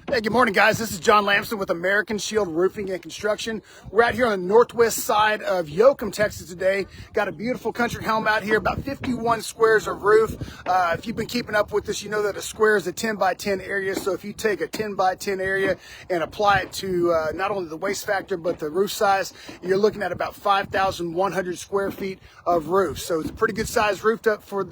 Hey, good morning, guys. This is John Lamson with American Shield Roofing and Construction. We're out here on the northwest side of Yoakum, Texas today. Got a beautiful country home out here, about 51 squares of roof. If you've been keeping up with this, you know that a square is a 10 by 10 area. So if you take a 10 by 10 area and apply it to not only the waste factor, but the roof size, you're looking at about 5,100 square feet of roof. So it's a pretty good size roof up for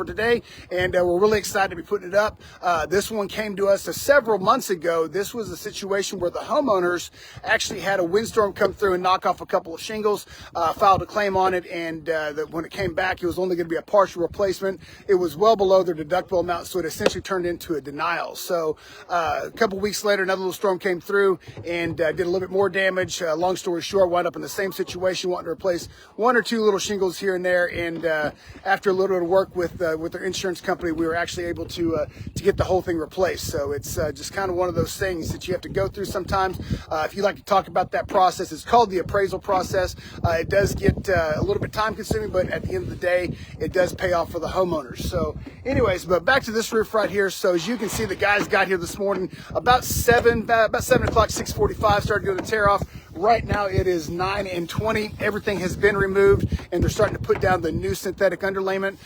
today, and we're really excited to be putting it up. This one came to us several months ago. This was a situation where the homeowners actually had a windstorm come through and knock off a couple of shingles, filed a claim on it, and when it came back, it was only going to be a partial replacement. It was well below their deductible amount, so it essentially turned into a denial. So a couple weeks later, another little storm came through and did a little bit more damage. Long story short, wound up in the same situation, wanting to replace one or two little shingles here and there, and after a little bit of work with their insurance company, we were actually able to get the whole thing replaced. So it's just kind of one of those things that you have to go through sometimes. If you like to talk about that process, it's called the appraisal process. It does get a little bit time consuming, but at the end of the day, it does pay off for the homeowners. So anyways, but back to this roof right here. So as you can see, the guys got here this morning about 7 o'clock, 6:45, started doing the tear off. Right now it is 9:20. Everything has been removed, and they're starting to put down the new synthetic underlayment.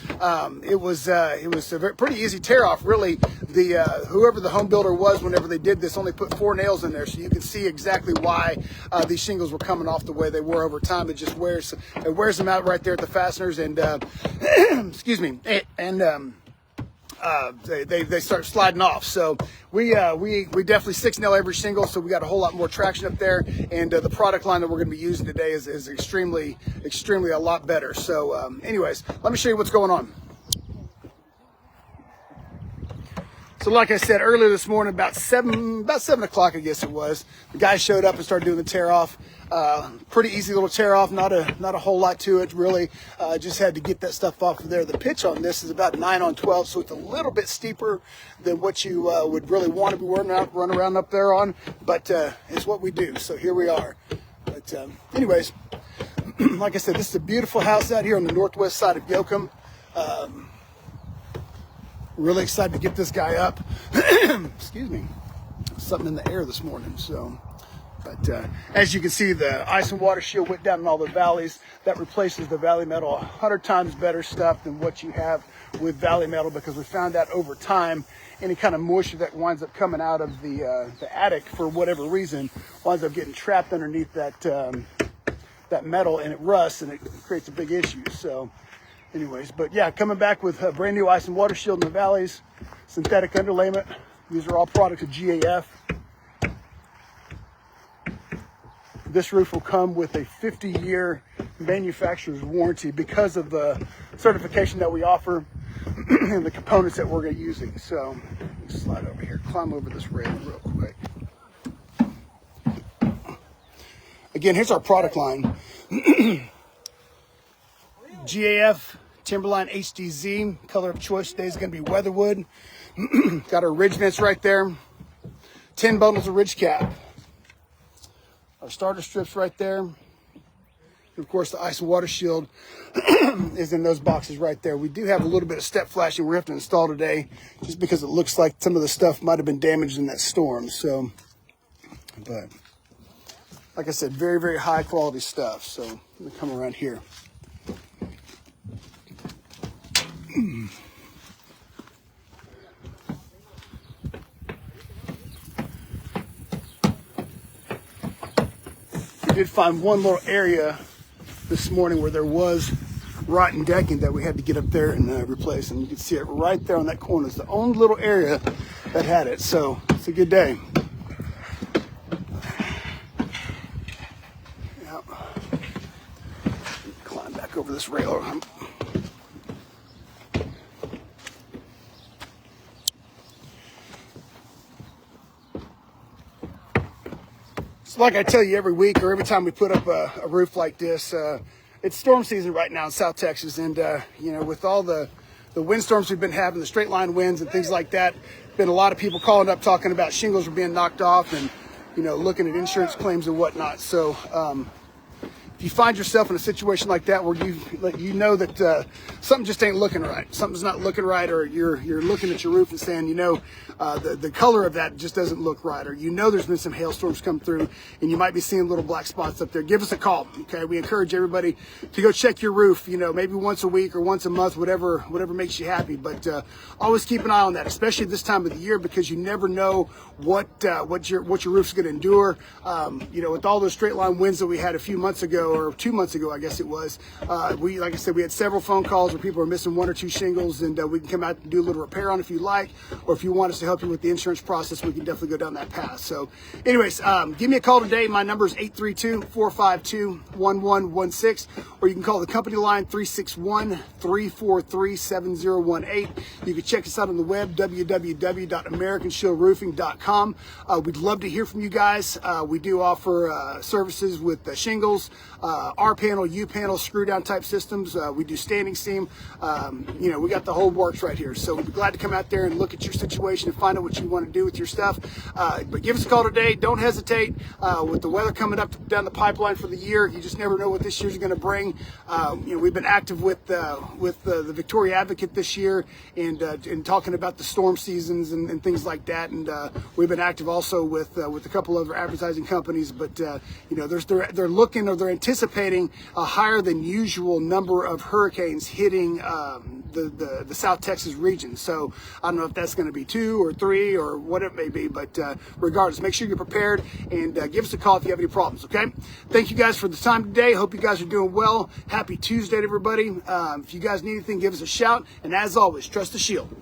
It was a pretty easy tear off, really. Whoever the home builder was, whenever they did this, only put 4 nails in there, so you can see exactly why these shingles were coming off the way they were over time. It just wears them out right there at the fasteners, and excuse me, and they start sliding off. So we definitely 6-nail every shingle, so we got a whole lot more traction up there, and the product line that we're going to be using today is extremely a lot better. So anyways, let me show you what's going on. So like I said earlier this morning, about 7 o'clock, I guess it was, the guys showed up and started doing the tear off. Pretty easy little tear off, not a whole lot to it, really. Just had to get that stuff off of there. The pitch on this is about 9/12, so it's a little bit steeper than what you would really want to be run around up there on, but it's what we do, so here we are. But anyways, like I said, this is a beautiful house out here on the northwest side of Yoakum. Really excited to get this guy up. Excuse me, something in the air this morning. So, but as you can see, the ice and water shield went down in all the valleys. That replaces the valley metal 100 times better stuff than what you have with valley metal, because we found out over time any kind of moisture that winds up coming out of the attic for whatever reason winds up getting trapped underneath that metal, and it rusts, and it creates a big issue. So anyways, but yeah, coming back with a brand new ice and water shield in the valleys, synthetic underlayment. These are all products of GAF. This roof will come with a 50-year manufacturer's warranty because of the certification that we offer and the components that we're using. So let me slide over here, climb over this rail real quick. Again, here's our product line. GAF Timberline HDZ, color of choice today is going to be weatherwood. Got our ridge vents right there. 10 bundles of ridge cap. Our starter strips right there. And of course, the ice and water shield is in those boxes right there. We do have a little bit of step flashing we're going to have to install today, just because it looks like some of the stuff might have been damaged in that storm. So, but like I said, very, very high quality stuff. So let me come around here. We did find one little area this morning where there was rotten decking that we had to get up there and replace, and you can see it right there on that corner. It's the only little area that had it, so it's a good day. Yep. Climb back over this rail. Like I tell you every week, or every time we put up a roof like this, it's storm season right now in South Texas, and you know, with all the windstorms we've been having, the straight line winds and things like that, been a lot of people calling up talking about shingles are being knocked off, and you know, looking at insurance claims and whatnot. So if you find yourself in a situation like that where you know that something just ain't looking right, something's not looking right, or you're looking at your roof and saying, the color of that just doesn't look right, or there's been some hailstorms come through and you might be seeing little black spots up there, give us a call. Okay, we encourage everybody to go check your roof, maybe once a week or once a month, whatever makes you happy. But always keep an eye on that, especially this time of the year, because you never know what your roof's going to endure. With all those straight line winds that we had a few months ago, or 2 months ago, I guess it was, like I said, we had several phone calls where people are missing 1 or 2 shingles, and we can come out and do a little repair on if you like, or if you want us to help you with the insurance process, we can definitely go down that path. So anyways, give me a call today. My number is 832-452-1116, or you can call the company line 361-343-7018. You can check us out on the web, www.americanshieldroofing.com. We'd love to hear from you guys. We do offer services with shingles, R-panel, U-panel, screw-down type systems. We do standing seam. We got the whole works right here. So we'd be glad to come out there and look at your situation and find out what you want to do with your stuff. But give us a call today. Don't hesitate. With the weather coming up down the pipeline for the year, you just never know what this year's going to bring. We've been active with the Victoria Advocate this year, and talking about the storm seasons and things like that. And we've been active also with a couple other advertising companies. But they're looking, or they're anticipating a higher than usual number of hurricanes hitting the South Texas region. So I don't know if that's going to be 2 or 3 or what it may be, but regardless, make sure you're prepared, and give us a call if you have any problems. Okay, thank you guys for the time today. Hope you guys are doing well. Happy Tuesday to everybody. If you guys need anything, give us a shout, and as always, trust the shield.